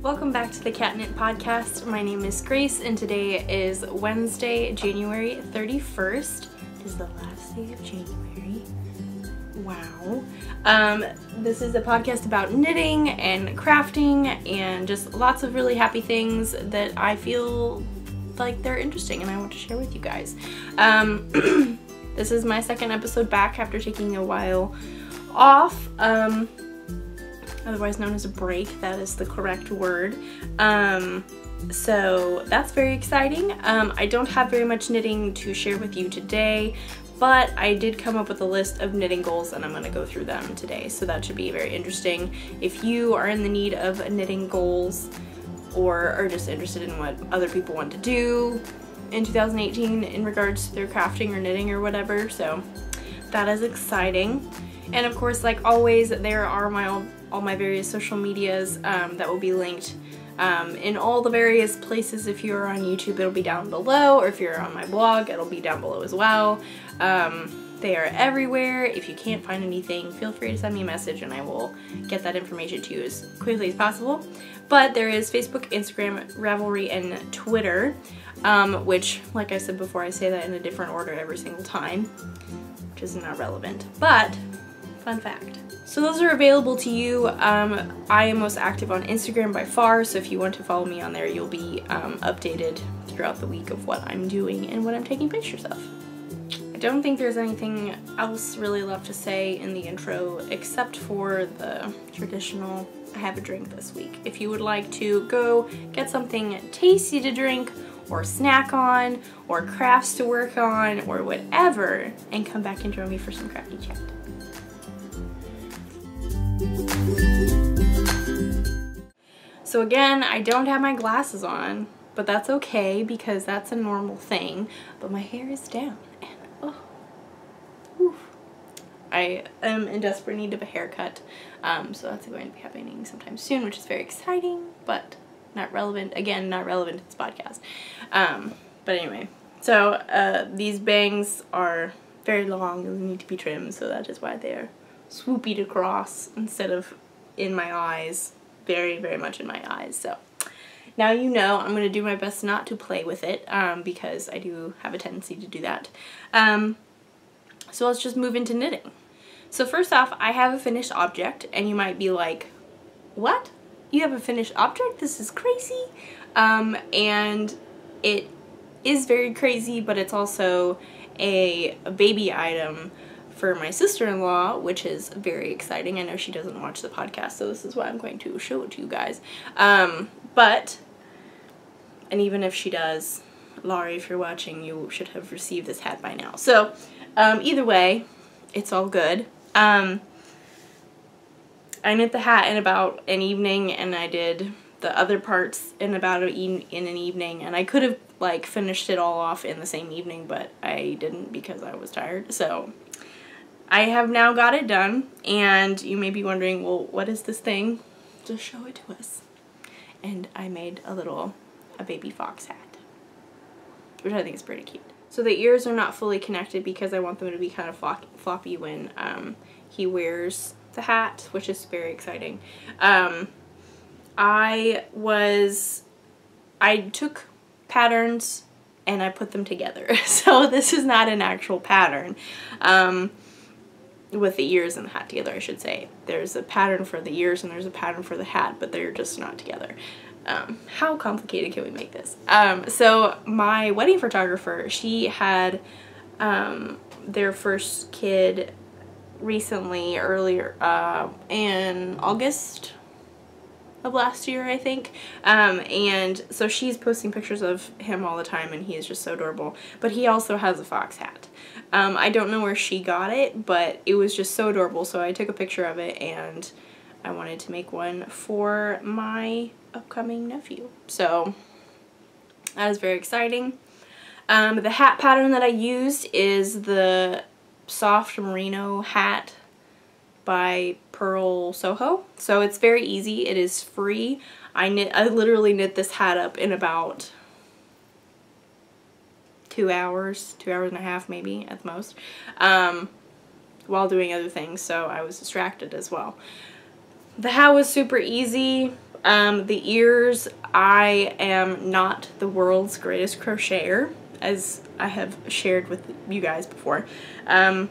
Welcome back to the Catknit Podcast. My name is Grace and today is Wednesday, January 31st. It is the last day of January. Wow. This is a podcast about knitting and crafting and just lots of really happy things that I feel like they're interesting and I want to share with you guys. This is my second episode back after taking a while off. Otherwise known as a break, that is the correct word. So that's very exciting. I don't have very much knitting to share with you today, but I did come up with a list of knitting goals and I'm going to go through them today. So that should be very interesting. If you are in the need of knitting goals or are just interested in what other people want to do in 2018 in regards to their crafting or knitting or whatever, so that is exciting. And of course, like always, there are all my various social medias that will be linked in all the various places. If you're on YouTube, it'll be down below, or if you're on my blog, it'll be down below as well. They are everywhere. If you can't find anything, feel free to send me a message and I will get that information to you as quickly as possible. But there is Facebook, Instagram, Ravelry, and Twitter, which, like I said before, I say that in a different order every single time, which is not relevant, but fun fact. So those are available to you. I am most active on Instagram by far, so if you want to follow me on there, you'll be updated throughout the week of what I'm doing and what I'm taking pictures of. I don't think there's anything else really left to say in the intro except for the traditional I have a drink this week. If you would like to go get something tasty to drink or snack on or crafts to work on or whatever, and come back and join me for some crafty chat. So again, I don't have my glasses on, but that's okay because that's a normal thing, but my hair is down and oh, oof. I am in desperate need of a haircut, so that's going to be happening sometime soon, which is very exciting, but not relevant. Again, not relevant to this podcast. But anyway, so these bangs are very long and need to be trimmed, so that is why they are swooped across instead of in my eyes, very, very much in my eyes. So now you know. I'm going to do my best not to play with it because I do have a tendency to do that. So let's just move into knitting. So first off, I have a finished object, and you might be like, what? You have a finished object? This is crazy. And it is very crazy, but it's also a baby item for my sister-in-law, which is very exciting. I know she doesn't watch the podcast, so this is why I'm going to show it to you guys. And even if she does, Laurie, if you're watching, you should have received this hat by now. So either way, it's all good. I knit the hat in about an evening, and I did the other parts in about an evening, and I could have like finished it all off in the same evening, but I didn't because I was tired. So I have now got it done, and you may be wondering, well, what is this thing? Just show it to us. And I made a baby fox hat, which I think is pretty cute. So the ears are not fully connected because I want them to be kind of floppy when he wears the hat, which is very exciting. I took patterns and I put them together. So this is not an actual pattern. With the ears and the hat together, I should say. There's a pattern for the ears and there's a pattern for the hat, but they're just not together. How complicated can we make this? So my wedding photographer, she had their first kid recently, earlier in August of last year, I think. And so she's posting pictures of him all the time, and he is just so adorable. But he also has a fox hat. I don't know where she got it, but it was just so adorable, so I took a picture of it, and I wanted to make one for my upcoming nephew. So that is very exciting. The hat pattern that I used is the soft merino hat by Pearl Soho. So it's very easy. It is free. I literally knit this hat up in about 2 hours and a half maybe at the most, while doing other things, so I was distracted as well. The hat was super easy. The ears, I am not the world's greatest crocheter, as I have shared with you guys before. So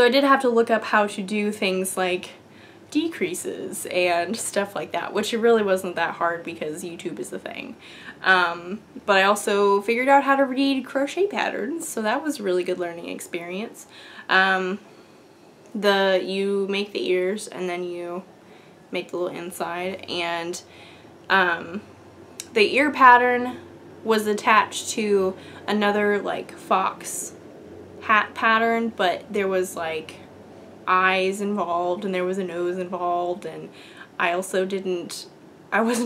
I did have to look up how to do things like decreases and stuff like that, which it really wasn't that hard because YouTube is the thing. But I also figured out how to read crochet patterns, so that was a really good learning experience. You make the ears and then you make the little inside, and the ear pattern was attached to another like fox hat pattern, but there was like eyes involved and there was a nose involved, and I was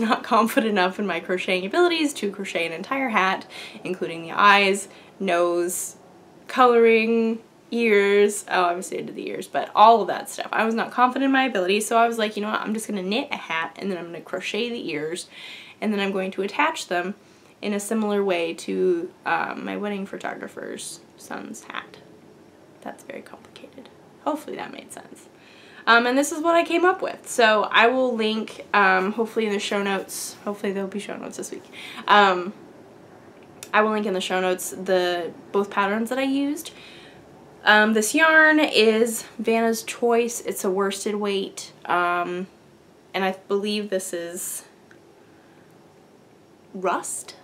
not confident enough in my crocheting abilities to crochet an entire hat, including the eyes, nose, coloring, ears. Oh, obviously I did the ears, but all of that stuff. I was not confident in my ability, so I was like, you know what, I'm just gonna knit a hat and then I'm gonna crochet the ears, and then I'm going to attach them in a similar way to my wedding photographer's son's hat. That's very complicated. Hopefully that made sense. And this is what I came up with. So I will link, hopefully in the show notes, hopefully there'll be show notes this week. I will link in the show notes both patterns that I used. This yarn is Vanna's Choice. It's a worsted weight, and I believe this is Rust,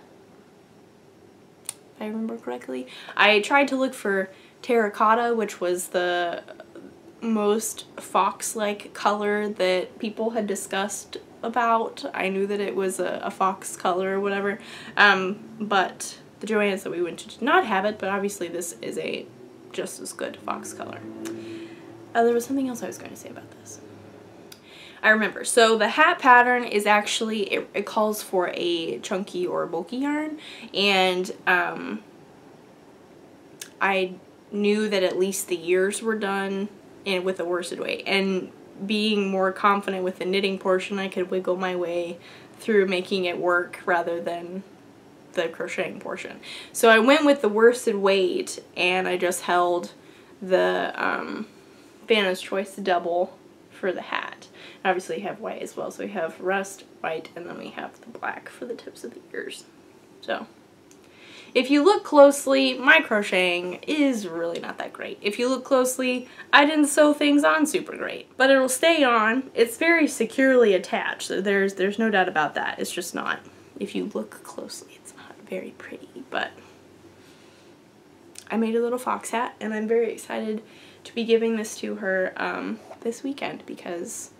if I remember correctly. I tried to look for terracotta, which was the most fox-like color that people had discussed about. I knew that it was a fox color or whatever, but the Joann's that we went to did not have it, but obviously this is a just as good fox color. There was something else I was going to say about this. I remember. So the hat pattern is actually, it calls for a chunky or bulky yarn, and I knew that at least the ears were done with a worsted weight, and being more confident with the knitting portion, I could wiggle my way through making it work rather than the crocheting portion. So I went with the worsted weight, and I just held the Vanna's Choice double for the hat. Obviously you have white as well, so we have rust, white, and then we have the black for the tips of the ears. So if you look closely, my crocheting is really not that great. If you look closely, I didn't sew things on super great, but it'll stay on. It's very securely attached, so there's no doubt about that. It's just not, if you look closely, it's not very pretty, but I made a little fox hat, and I'm very excited to be giving this to her this weekend because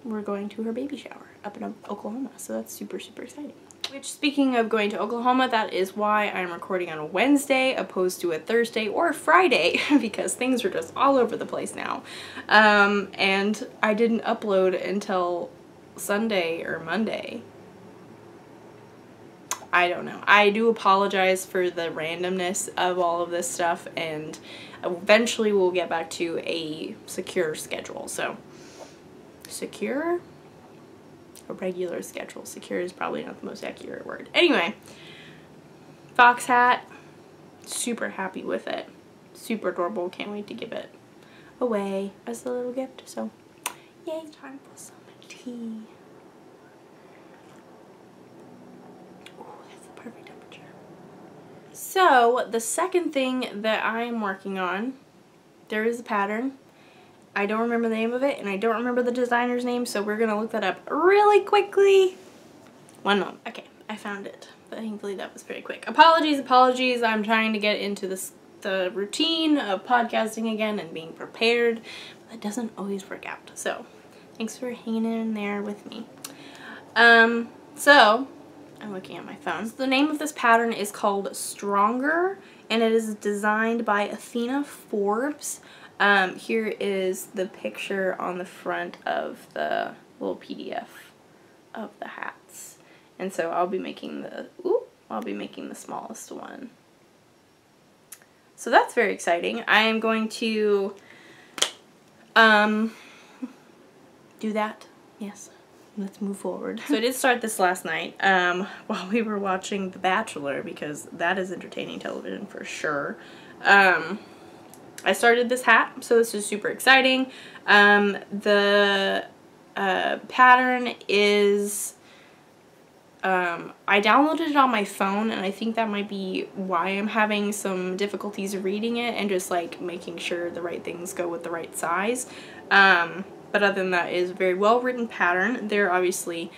we're going to her baby shower up in Oklahoma, so that's super, super exciting. Which, speaking of going to Oklahoma, that is why I'm recording on a Wednesday opposed to a Thursday or a Friday, because things are just all over the place now. And I didn't upload until Sunday or Monday. I don't know. I do apologize for the randomness of all of this stuff, and eventually we'll get back to a secure schedule. So, secure? A regular schedule. Secure is probably not the most accurate word. Anyway, fox hat, super happy with it. Super adorable. Can't wait to give it away as a little gift. So, yay. Time for some tea. Oh, that's the perfect temperature. So, the second thing that I'm working on, there is a pattern. I don't remember the name of it, and I don't remember the designer's name, so we're gonna look that up really quickly. One moment. Okay, I found it. Thankfully that was very quick. Apologies. I'm trying to get into the routine of podcasting again and being prepared, but that doesn't always work out. So, thanks for hanging in there with me. So, I'm looking at my phone. So the name of this pattern is called Stronger, and it is designed by Athena Forbes. Here is the picture on the front of the little PDF of the hats. And so I'll be making the smallest one. So that's very exciting. I am going to do that. Yes. Let's move forward. So I did start this last night while we were watching The Bachelor, because that is entertaining television for sure. I started this hat, so this is super exciting. The pattern is, I downloaded it on my phone, and I think that might be why I'm having some difficulties reading it and just like making sure the right things go with the right size. But other than that, it is a very well written pattern. There are obviously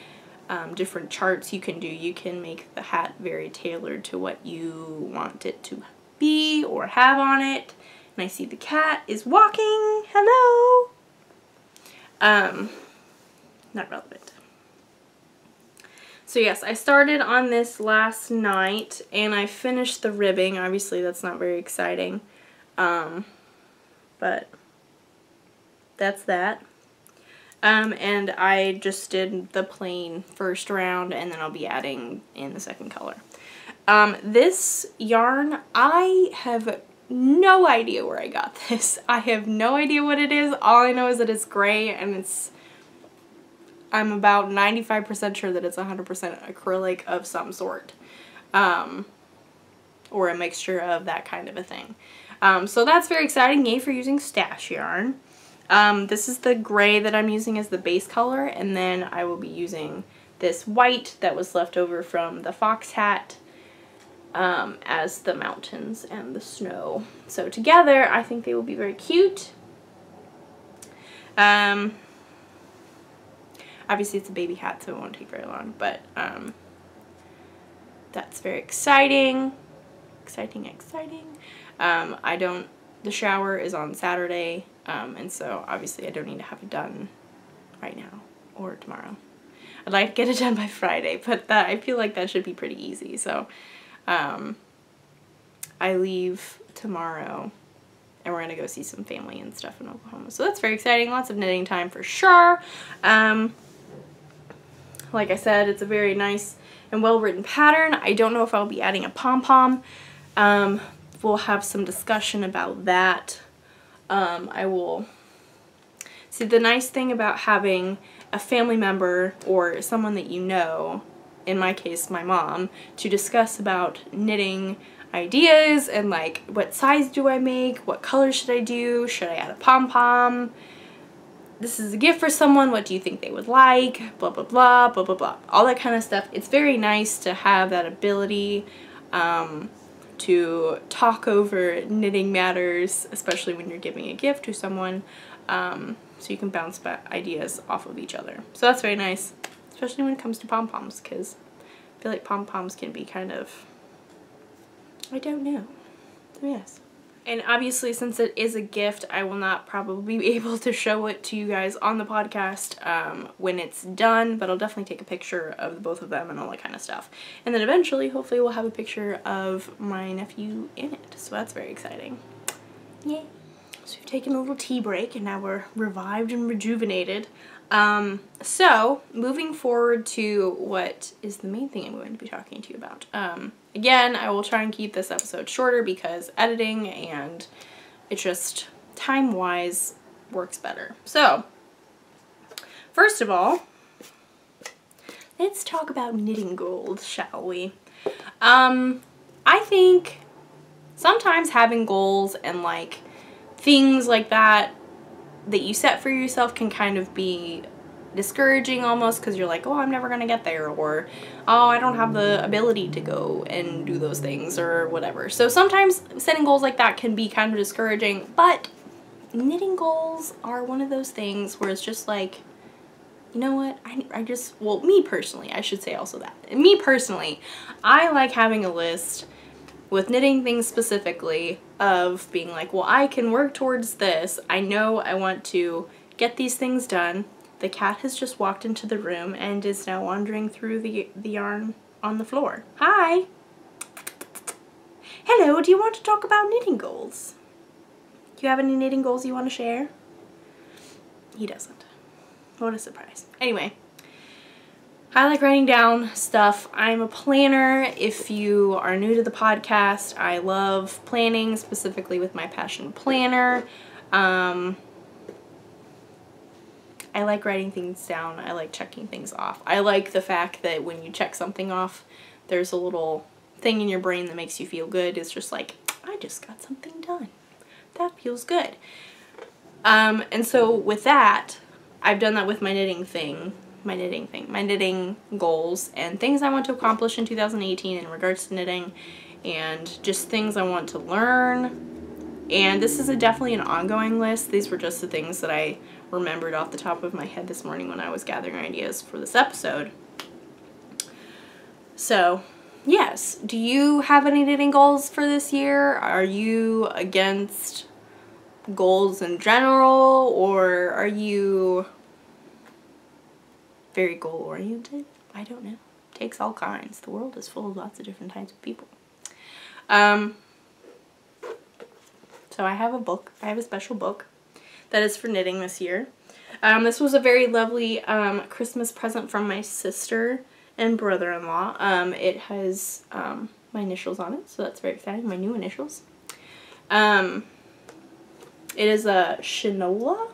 different charts you can do. You can make the hat very tailored to what you want it to be or have on it. And I see the cat is walking. Hello! Not relevant. So yes, I started on this last night and I finished the ribbing. Obviously that's not very exciting, but that's that. And I just did the plain first round, and then I'll be adding in the second color. This yarn, I have no idea where I got this. I have no idea what it is. All I know is that it's gray, and I'm about 95% sure that it's 100% acrylic of some sort. Or a mixture of that kind of a thing. So that's very exciting. Yay for using stash yarn. This is the gray that I'm using as the base color, and then I will be using this white that was left over from the fox hat as the mountains and the snow. So together, I think they will be very cute. Obviously it's a baby hat, so it won't take very long, but that's very exciting. Exciting. The shower is on Saturday, and so obviously I don't need to have it done right now or tomorrow. I'd like to get it done by Friday, but I feel like that should be pretty easy. So I leave tomorrow and we're gonna go see some family and stuff in Oklahoma. So that's very exciting. Lots of knitting time for sure. Like I said, it's a very nice and well-written pattern. I don't know if I'll be adding a pom-pom. We'll have some discussion about that. I will see, the nice thing about having a family member or someone that you know, in my case my mom, to discuss about knitting ideas and like what size do I make, what color should I do, should I add a pom-pom, this is a gift for someone, what do you think they would like, blah blah blah blah blah blah, all that kind of stuff. It's very nice to have that ability to talk over knitting matters, especially when you're giving a gift to someone, so you can bounce ideas off of each other. So that's very nice, especially when it comes to pom-poms, because I feel like pom-poms can be kind of, I don't know. So yes. And obviously, since it is a gift, I will not probably be able to show it to you guys on the podcast when it's done, but I'll definitely take a picture of both of them and all that kind of stuff. And then eventually, hopefully, we'll have a picture of my nephew in it. So that's very exciting. Yay. So we've taken a little tea break and now we're revived and rejuvenated. So moving forward to what is the main thing I'm going to be talking to you about. Again, I will try and keep this episode shorter because editing and it just time-wise works better. So first of all, let's talk about knitting goals, shall we? I think sometimes having goals and like things like that you set for yourself can kind of be discouraging almost, because you're like, oh, I'm never gonna get there, or oh, I don't have the ability to go and do those things or whatever. So sometimes setting goals like that can be kind of discouraging, but knitting goals are one of those things where it's just like, you know what, well, me personally, I should say also that. Me personally, I like having a list with knitting things specifically of being like, well, I can work towards this. I know I want to get these things done. The cat has just walked into the room and is now wandering through the yarn on the floor. Hi! Hello, do you want to talk about knitting goals? Do you have any knitting goals you want to share? He doesn't. What a surprise. Anyway, I like writing down stuff. I'm a planner. If you are new to the podcast, I love planning, specifically with my Passion Planner. I like writing things down. I like checking things off. I like the fact that when you check something off, there's a little thing in your brain that makes you feel good. It's just like, I just got something done. That feels good. And so with that, I've done that with my knitting goals and things I want to accomplish in 2018 in regards to knitting and just things I want to learn. And this is definitely an ongoing list. These were just the things that I remembered off the top of my head this morning when I was gathering ideas for this episode. So, yes. Do you have any knitting goals for this year? Are you against goals in general, or are you very goal-oriented? I don't know. It takes all kinds. The world is full of lots of different types of people. So I have a book. I have a special book that is for knitting this year. This was a very lovely Christmas present from my sister and brother-in-law. It has my initials on it, so that's very exciting. My new initials. It is a shinola.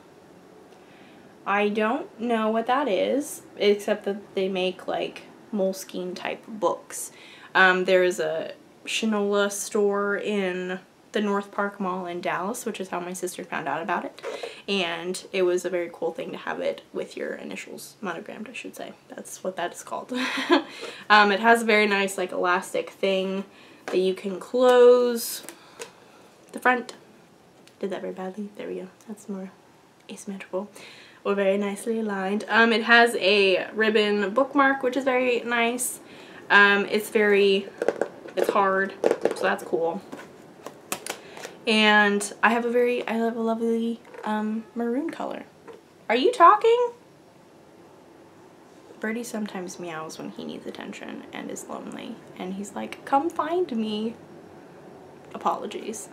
I don't know what that is, except that they make like Moleskine type books. There is a shinola store in the North Park Mall in Dallas, which is how my sister found out about it, and it was a very cool thing to have it with your initials monogrammed, I should say. That's what that is called. It has a very nice like elastic thing that you can close the front. Did that very badly. There we go. That's more asymmetrical or very nicely aligned. It has a ribbon bookmark, which is very nice. It's hard, so that's cool. And I have a lovely maroon color. Are you talking? Birdie sometimes meows when he needs attention and is lonely, and he's like, come find me. Apologies.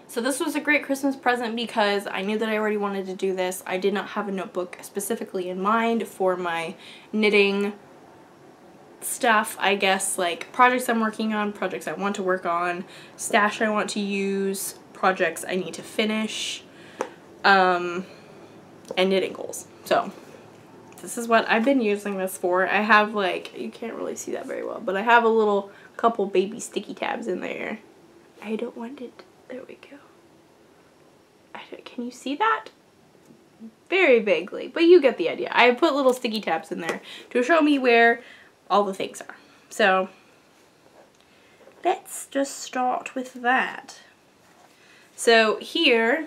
So this was a great Christmas present because I knew that I already wanted to do this. I did not have a notebook specifically in mind for my knitting stuff, I guess, like projects I'm working on, projects I want to work on, stash I want to use, projects I need to finish, and knitting goals. So this is what I've been using this for. I have like, you can't really see that very well, but I have a couple baby sticky tabs in there. I don't want it. There we go. Can you see that? Very vaguely, but you get the idea. I put little sticky tabs in there to show me where all the things are. So let's just start with that. So here,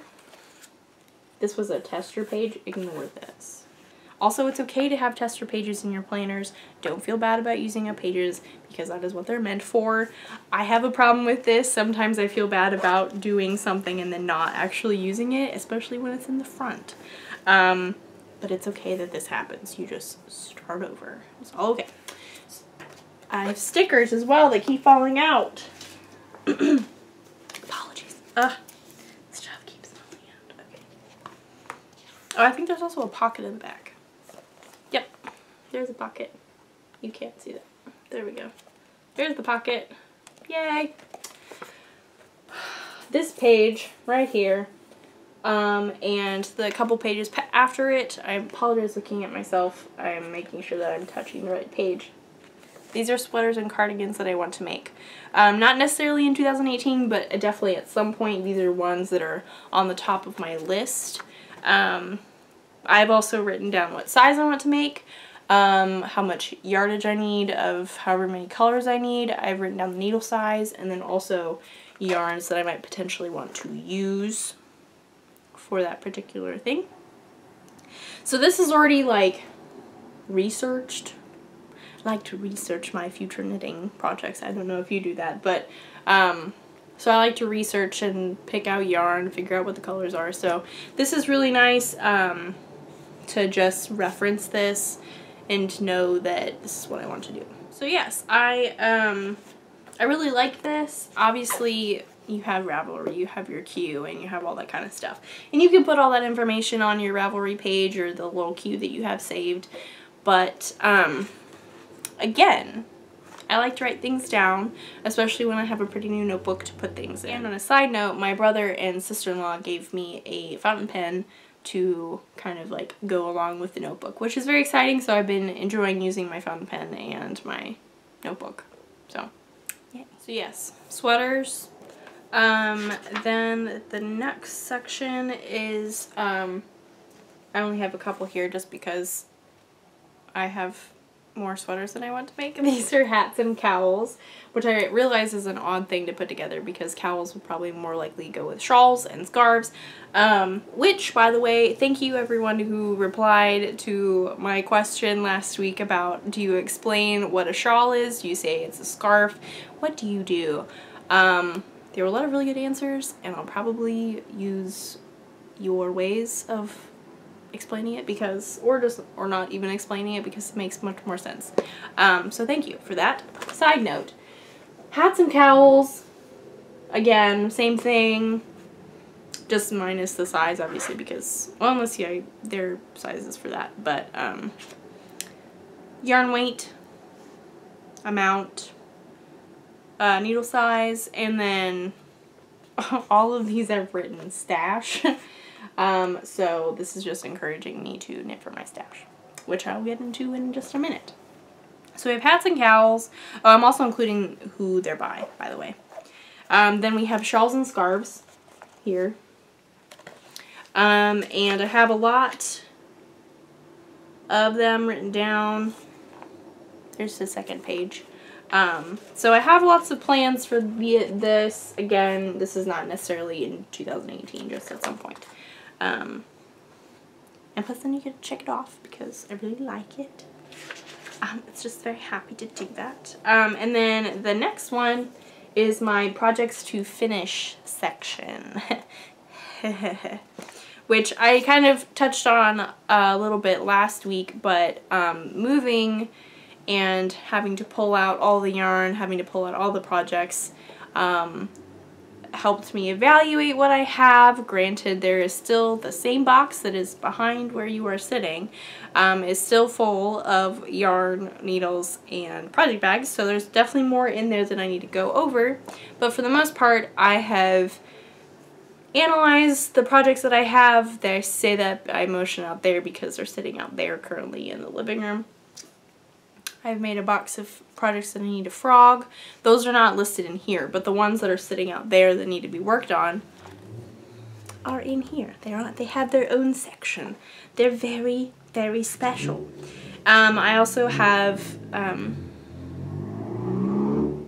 this was a tester page. Ignore this. Also, it's okay to have tester pages in your planners. Don't feel bad about using up pages because that is what they're meant for. I have a problem with this. Sometimes I feel bad about doing something and then not actually using it, especially when it's in the front. But it's okay that this happens. You just start over. It's all okay. I have stickers as well that keep falling out. Apologies. Stuff keeps falling out. Okay. Oh, I think there's also a pocket in the back. Yep, there's a pocket. You can't see that. There we go. There's the pocket. Yay! This page right here, and the couple pages after it, I apologize looking at myself. I'm making sure that I'm touching the right page. These are sweaters and cardigans that I want to make. Not necessarily in 2018, but definitely at some point. These are ones that are on the top of my list. I've also written down what size I want to make, how much yardage I need of however many colors I need. I've written down the needle size, and then also yarns that I might potentially want to use for that particular thing. So this is already like researched. I like to research my future knitting projects. I don't know if you do that, but so I like to research and pick out yarn, figure out what the colors are. So this is really nice to just reference this and to know that this is what I want to do. So yes, I really like this. Obviously, you have Ravelry, you have your queue, and you have all that kind of stuff. And you can put all that information on your Ravelry page or the little queue that you have saved. But again, I like to write things down, especially when I have a pretty new notebook to put things in. And on a side note, my brother and sister-in-law gave me a fountain pen to kind of like go along with the notebook, which is very exciting. So I've been enjoying using my fountain pen and my notebook. So yeah. So yes, sweaters. Then the next section is I I only have a couple here just because I have more sweaters than I want to make. These are hats and cowls, which I realize is an odd thing to put together because cowls would probably more likely go with shawls and scarves. Which, by the way, thank you everyone who replied to my question last week about, do you explain what a shawl is? Do you say it's a scarf? What do you do? There were a lot of really good answers, and I'll probably use your ways of explaining it because, or not even explaining it because it makes much more sense. So thank you for that. Side note, hats and cowls, again, same thing, just minus the size, obviously, because, well, unless there are sizes for that, but, yarn weight, amount, needle size, and then all of these I've written stash. So this is just encouraging me to knit for my stash, which I'll get into in just a minute. So we have hats and cowls. Oh, I'm also including who they're by the way. Then we have shawls and scarves here. And I have a lot of them written down. There's the second page. So I have lots of plans for this. Again, this is not necessarily in 2018, just at some point. And plus then you get to check it off because I really like it. It's just very happy to do that. And then the next one is my projects to finish section. Which I kind of touched on a little bit last week, but moving and having to pull out all the yarn, having to pull out all the projects, helped me evaluate what I have. Granted, there is still the same box that is behind where you are sitting, is still full of yarn, needles, and project bags, so there's definitely more in there than I need to go over, but for the most part, I have analyzed the projects that I have. I say that I motion out there because they're sitting out there currently in the living room. I've made a box of projects that I need to frog. Those are not listed in here, but the ones that are sitting out there that need to be worked on are in here. They have their own section. They're very, very special. I also have,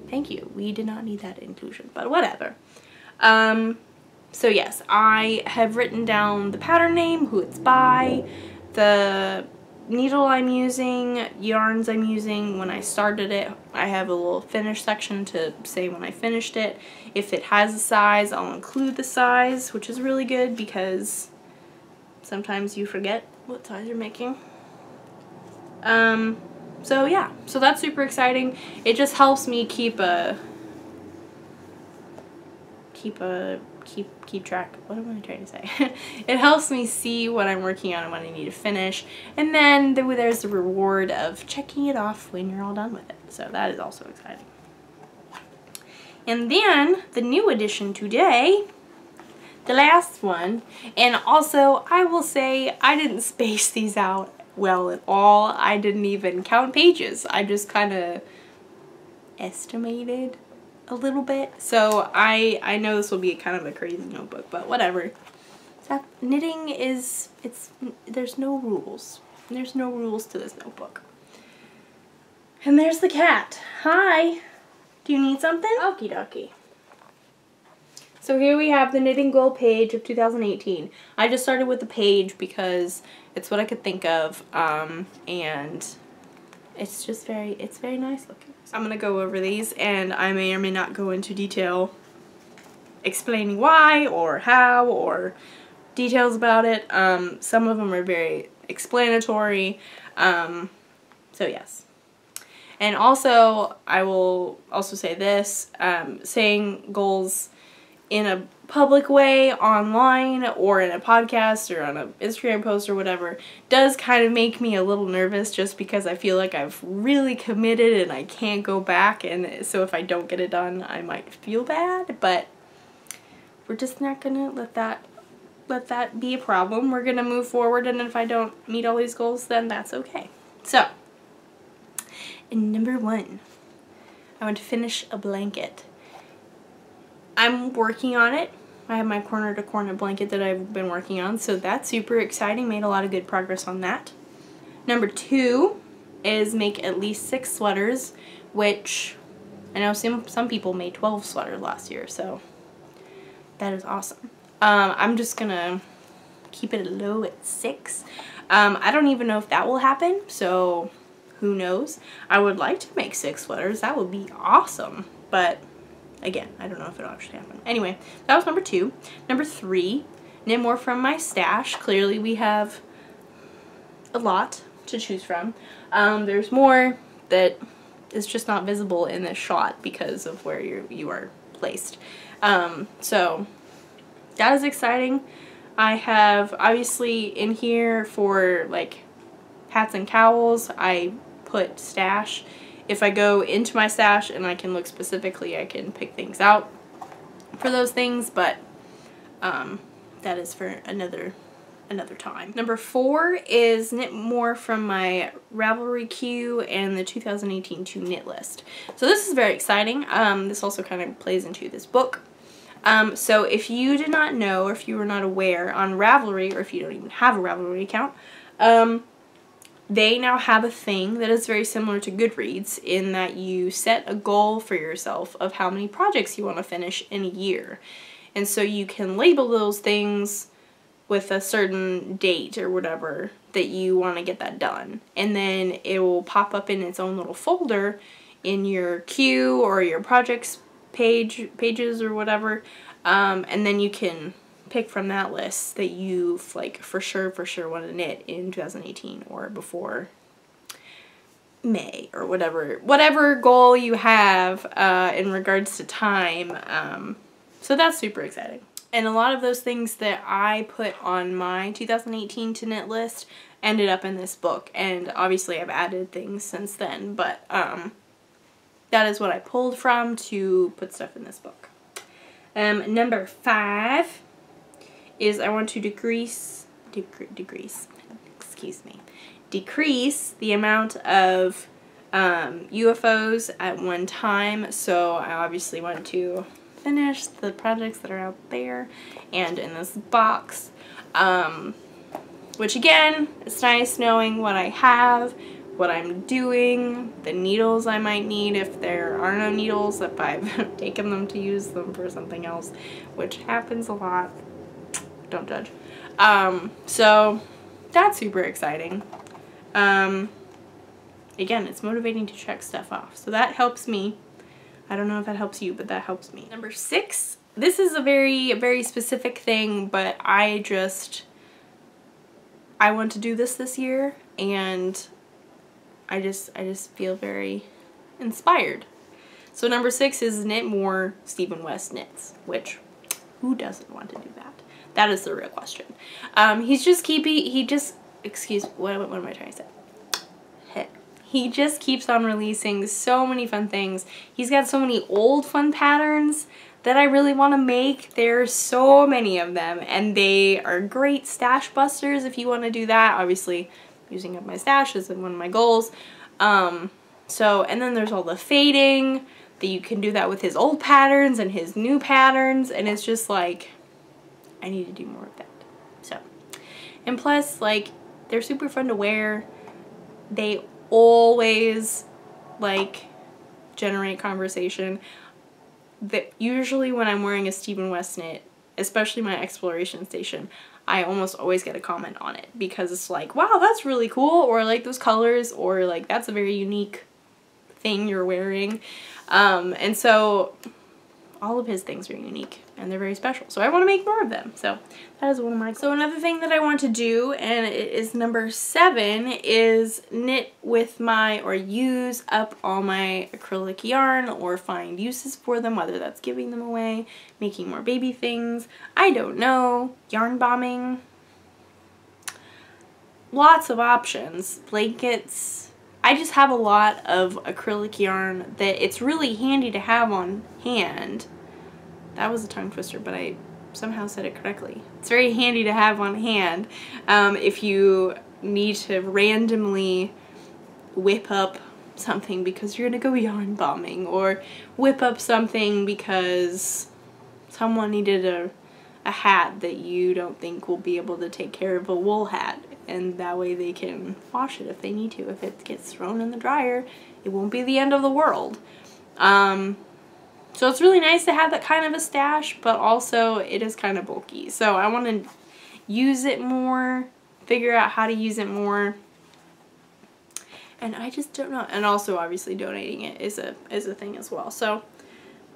thank you. We did not need that inclusion, but whatever. So yes, I have written down the pattern name, who it's by, the needle I'm using, yarns I'm using, when I started it. I have a little finish section to say when I finished it. If it has a size, I'll include the size, which is really good because sometimes you forget what size you're making. So yeah, so that's super exciting. It just helps me keep track. What am I trying to say? It helps me see what I'm working on and what I need to finish, and then there's the reward of checking it off when you're all done with it. So that is also exciting. And then the new addition today, the last one, and also I will say I didn't space these out well at all. I didn't even count pages. I just kind of estimated a little bit. So I know this will be kind of a crazy notebook, but whatever. Knitting is, there's no rules. There's no rules to this notebook. And there's the cat. Hi. Do you need something? Okie dokie. So here we have the knitting goal page of 2018. I just started with the page because it's what I could think of, and it's just very nice looking. So I'm going to go over these, and I may or may not go into detail explaining why or how or details about it. Some of them are very explanatory, so yes. And also, I will also say this, saying goals in a public way, online, or in a podcast, or on an Instagram post, or whatever, does kind of make me a little nervous just because I feel like I've really committed and I can't go back, and so if I don't get it done, I might feel bad, but we're just not gonna let that be a problem. We're gonna move forward, and if I don't meet all these goals, then that's okay. So, and number 1, I want to finish a blanket. I'm working on it. I have my corner to corner blanket that I've been working on, so that's super exciting. Made a lot of good progress on that. Number 2 is make at least 6 sweaters, which I know some people made 12 sweaters last year, so that is awesome. I'm just gonna keep it low at 6. I don't even know if that will happen, so who knows. I would like to make 6 sweaters. That would be awesome, but again, I don't know if it'll actually happen. Anyway, that was number 2. Number 3, knit more from my stash. Clearly we have a lot to choose from. There's more that is just not visible in this shot because of where you are placed. So that is exciting. I have obviously in here for like hats and cowls, I put stash. If I go into my stash and I can look specifically, I can pick things out for those things, but that is for another time. Number 4 is knit more from my Ravelry queue and the 2018 to knit list. So this is very exciting. This also kind of plays into this book. So if you did not know, or if you were not aware, on Ravelry, or if you don't even have a Ravelry account, they now have a thing that is very similar to Goodreads in that you set a goal for yourself of how many projects you want to finish in a year. And so you can label those things with a certain date or whatever that you want to get that done. And then it will pop up in its own little folder in your queue or your projects pages or whatever. And then you can pick from that list that you've like for sure want to knit in 2018 or before May or whatever goal you have in regards to time. So that's super exciting. And a lot of those things that I put on my 2018 to knit list ended up in this book, and obviously I've added things since then, but that is what I pulled from to put stuff in this book. Number 5 is I want to decrease the amount of UFOs at one time. So I obviously want to finish the projects that are out there and in this box, which again, it's nice knowing what I have, what I'm doing, the needles I might need if there are no needles, if I've taken them to use them for something else, which happens a lot. Don't judge. So that's super exciting. Again, it's motivating to check stuff off, so that helps me. I don't know if that helps you, but that helps me. Number 6, this is a very specific thing, but I want to do this year, and I just feel very inspired. So number 6 is knit more Stephen West knits, which who doesn't want to do that? That is the real question. What am I trying to say? He just keeps on releasing so many fun things. He's got so many old fun patterns that I really want to make. There's so many of them, and they are great stash busters if you want to do that. Obviously, using up my stash is one of my goals. And then there's all the fading that you can do that with his old patterns and his new patterns, and it's just like, I need to do more of that. So, and plus, like, they're super fun to wear. They always like generate conversation. That usually when I'm wearing a Stephen West knit, especially my exploration station, I almost always get a comment on it because it's like, wow, that's really cool, or like those colors, or like that's a very unique thing you're wearing. And so all of his things are unique and they're very special, so I want to make more of them. So that is one of my goals. So another thing that I want to do, and it is number 7, is knit with my, or use up all my acrylic yarn, or find uses for them, whether that's giving them away, making more baby things, I don't know, yarn bombing, lots of options, blankets. I just have a lot of acrylic yarn that it's really handy to have on hand. That was a tongue twister, but I somehow said it correctly. It's very handy to have on hand if you need to randomly whip up something because you're gonna go yarn bombing, or whip up something because someone needed a hat that you don't think will be able to take care of a wool hat, and that way they can wash it if they need to. If it gets thrown in the dryer, it won't be the end of the world. So it's really nice to have that kind of a stash, but also it is kind of bulky. So I want to use it more, figure out how to use it more. And I just don't know. And also obviously donating it is a thing as well. So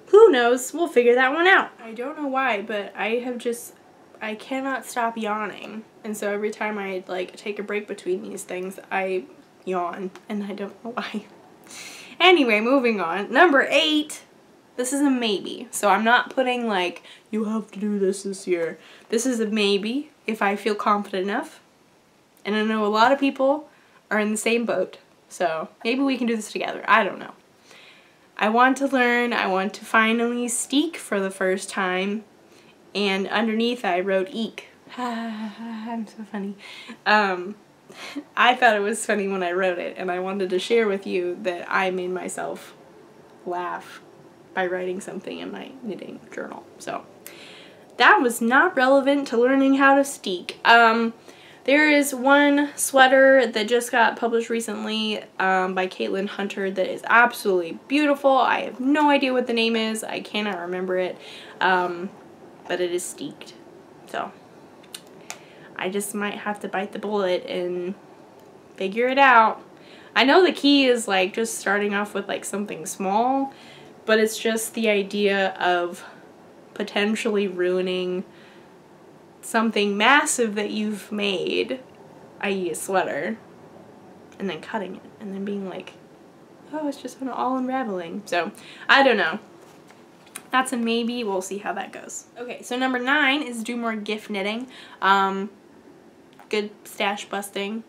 who knows? We'll figure that one out. I don't know why, but I cannot stop yawning. And so every time I like take a break between these things, I yawn, and I don't know why. Anyway, moving on. Number 8. This is a maybe. So I'm not putting like, you have to do this year. This is a maybe if I feel confident enough. And I know a lot of people are in the same boat. So maybe we can do this together. I don't know. I want to learn. I want to finally steek for the first time. And underneath I wrote eek. I'm so funny. I thought it was funny when I wrote it, and I wanted to share with you that I made myself laugh by writing something in my knitting journal. So that was not relevant to learning how to steek. There is one sweater that just got published recently by Caitlin Hunter that is absolutely beautiful. I have no idea what the name is. I cannot remember it. But it is steeked. So I just might have to bite the bullet and figure it out. I know the key is like just starting off with like something small, but it's just the idea of potentially ruining something massive that you've made, i.e. a sweater, and then cutting it and then being like, oh, it's just all unraveling. So I don't know. That's a maybe. We'll see how that goes. Okay, so number 9 is do more gift knitting. Good stash busting.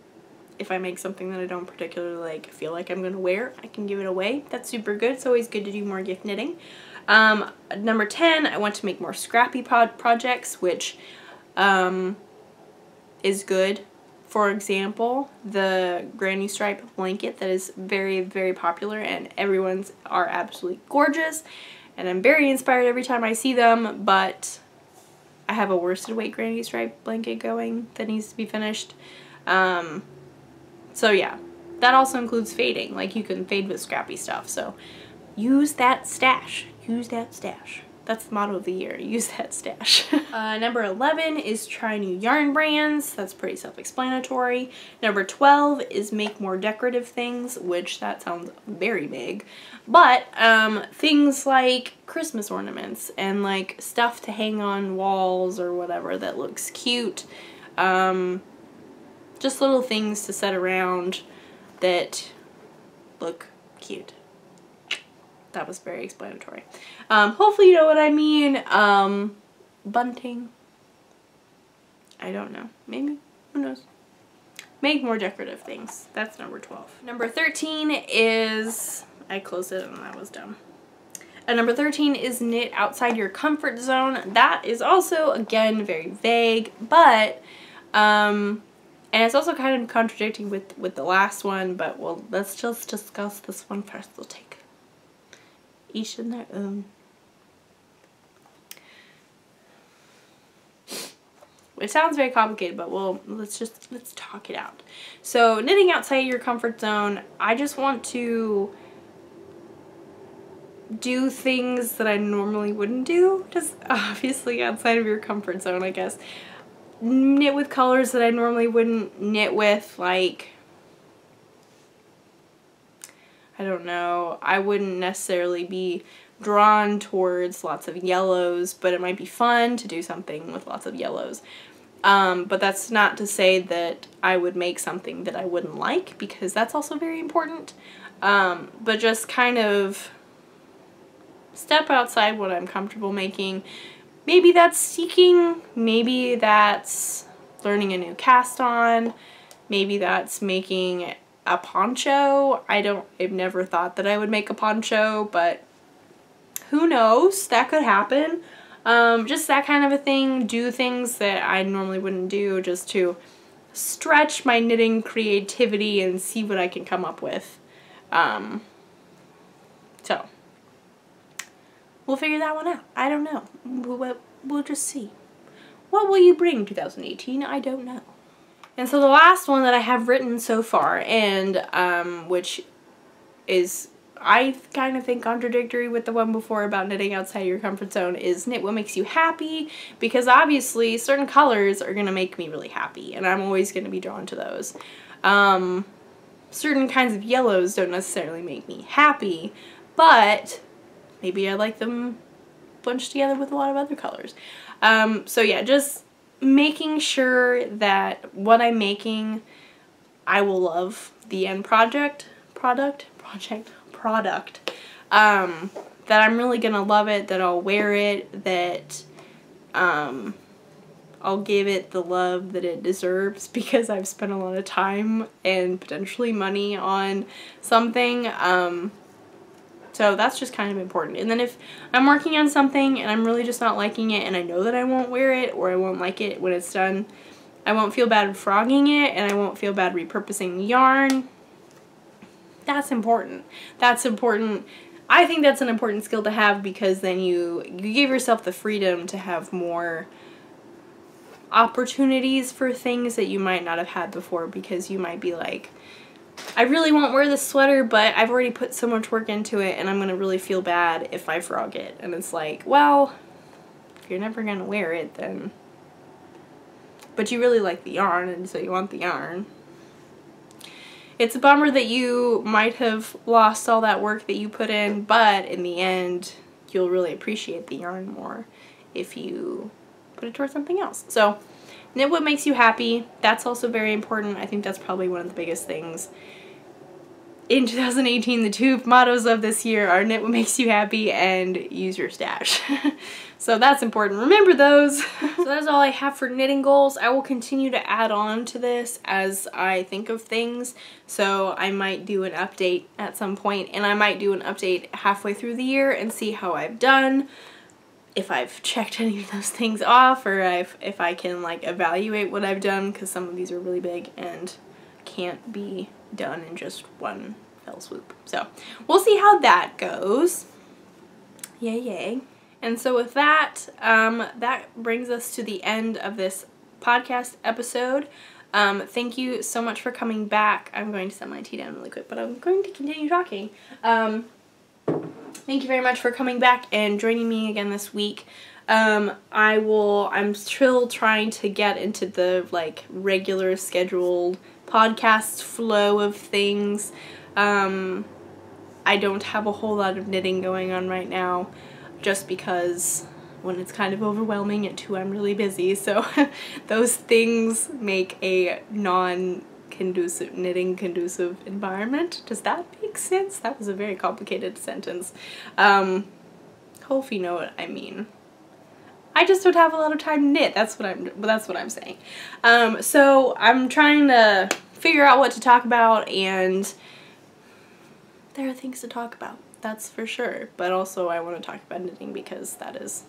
If I make something that I don't particularly like feel like I'm gonna wear, I can give it away. That's super good. It's always good to do more gift knitting. Number 10, I want to make more scrappy projects, which is good. For example, the granny stripe blanket that is very, very popular, and everyone's are absolutely gorgeous. And I'm very inspired every time I see them, but I have a worsted weight granny stripe blanket going that needs to be finished. So yeah, that also includes fading. Like, you can fade with scrappy stuff. So use that stash. Use that stash. That's the motto of the year. Use that stash. Number 11 is try new yarn brands. That's pretty self-explanatory. Number 12 is make more decorative things, which that sounds very big. But things like Christmas ornaments and like stuff to hang on walls or whatever that looks cute. Just little things to set around that look cute. That was very explanatory. Hopefully you know what I mean. Bunting. I don't know. Maybe. Who knows? Make more decorative things. That's number 12. Number 13 is... I closed it and that was dumb. Number 13 is knit outside your comfort zone. That is also, again, very vague, but... and it's also kind of contradicting with the last one, but well, let's just discuss this one first. We'll take each in their own. It sounds very complicated, but well, let's talk it out. So knitting outside your comfort zone, I just want to do things that I normally wouldn't do, just obviously outside of your comfort zone, I guess. Knit with colors that I normally wouldn't knit with, like, I don't know, I wouldn't necessarily be drawn towards lots of yellows, but it might be fun to do something with lots of yellows. But that's not to say that I would make something that I wouldn't like, because that's also very important. But just kind of step outside what I'm comfortable making. Maybe that's steeking, maybe that's learning a new cast on, maybe that's making a poncho. I've never thought that I would make a poncho, but who knows, that could happen. Just that kind of a thing, do things that I normally wouldn't do just to stretch my knitting creativity and see what I can come up with. So, we'll figure that one out. I don't know. We'll just see. what will you bring 2018? I don't know. And so the last one that I have written so far, and which is, I kind of think, contradictory with the one before about knitting outside your comfort zone, is knit what makes you happy, because obviously certain colors are going to make me really happy, and I'm always going to be drawn to those. Certain kinds of yellows don't necessarily make me happy, but maybe I like them bunched together with a lot of other colors. So yeah, just making sure that what I'm making, I will love the end product, that I'm really gonna love it, that I'll wear it, that I'll give it the love that it deserves, because I've spent a lot of time and potentially money on something. So that's just kind of important. And then if I'm working on something and I'm really just not liking it, and I know that I won't wear it or I won't like it when it's done, I won't feel bad frogging it, and I won't feel bad repurposing the yarn. That's important. That's important. I think that's an important skill to have, because then you give yourself the freedom to have more opportunities for things that you might not have had before, because you might be like, I really won't wear this sweater, but I've already put so much work into it, and I'm going to really feel bad if I frog it. And it's like, well, if you're never going to wear it, then... But you really like the yarn, and so you want the yarn. It's a bummer that you might have lost all that work that you put in, but in the end, you'll really appreciate the yarn more if you put it towards something else. So, knit what makes you happy. That's also very important. I think that's probably one of the biggest things. In 2018, the two mottos of this year are knit what makes you happy and use your stash. So that's important. Remember those. So that's all I have for knitting goals. I will continue to add on to this as I think of things. So I might do an update at some point, and I might do an update halfway through the year and see how I've done, if I've checked any of those things off, or if I can like evaluate what I've done, because some of these are really big and can't be done in just one fell swoop. So we'll see how that goes. Yay, yay. And so with that, that brings us to the end of this podcast episode. Thank you so much for coming back. I'm going to set my tea down really quick, but I'm going to continue talking. Thank you very much for coming back and joining me again this week. I'm still trying to get into the like regular scheduled podcast flow of things. I don't have a whole lot of knitting going on right now, just because when it's kind of overwhelming, and two, I'm really busy, so those things make a non-conducive, knitting-conducive environment. Does that make sense? That was a very complicated sentence. Hope you know what I mean. I just don't have a lot of time to knit. That's what I'm saying. So I'm trying to figure out what to talk about, and there are things to talk about. That's for sure. But also I want to talk about knitting, because that is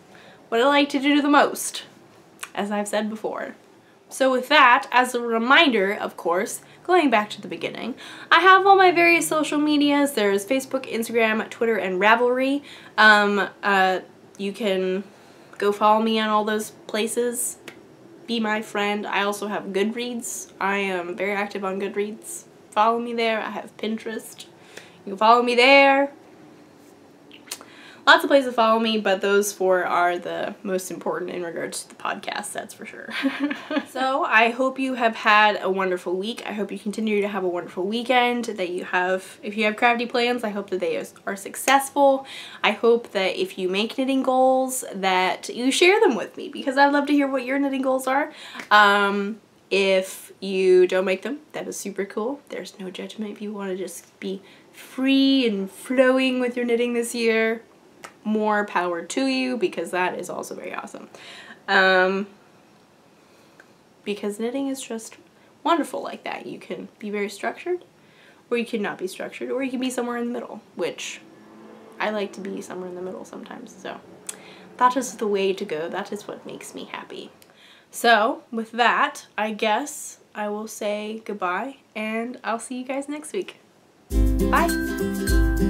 what I like to do the most, as I've said before. So with that, as a reminder, of course, going back to the beginning, I have all my various social medias. There's Facebook, Instagram, Twitter, and Ravelry. You can go follow me on all those places. Be my friend. I also have Goodreads. I am very active on Goodreads. Follow me there. I have Pinterest. You can follow me there. Lots of places to follow me, but those four are the most important in regards to the podcast, that's for sure. So I hope you have had a wonderful week. I hope you continue to have a wonderful weekend, that you have, if you have crafty plans, I hope that they are successful. I hope that if you make knitting goals, that you share them with me, because I'd love to hear what your knitting goals are. If you don't make them, that is super cool. There's no judgment. If you want to just be free and flowing with your knitting this year, more power to you, because that is also very awesome. Because knitting is just wonderful like that. You can be very structured, or you can not be structured, or you can be somewhere in the middle, which I like to be somewhere in the middle sometimes. So that is the way to go. That is what makes me happy. So with that, I guess I will say goodbye, and I'll see you guys next week. Bye!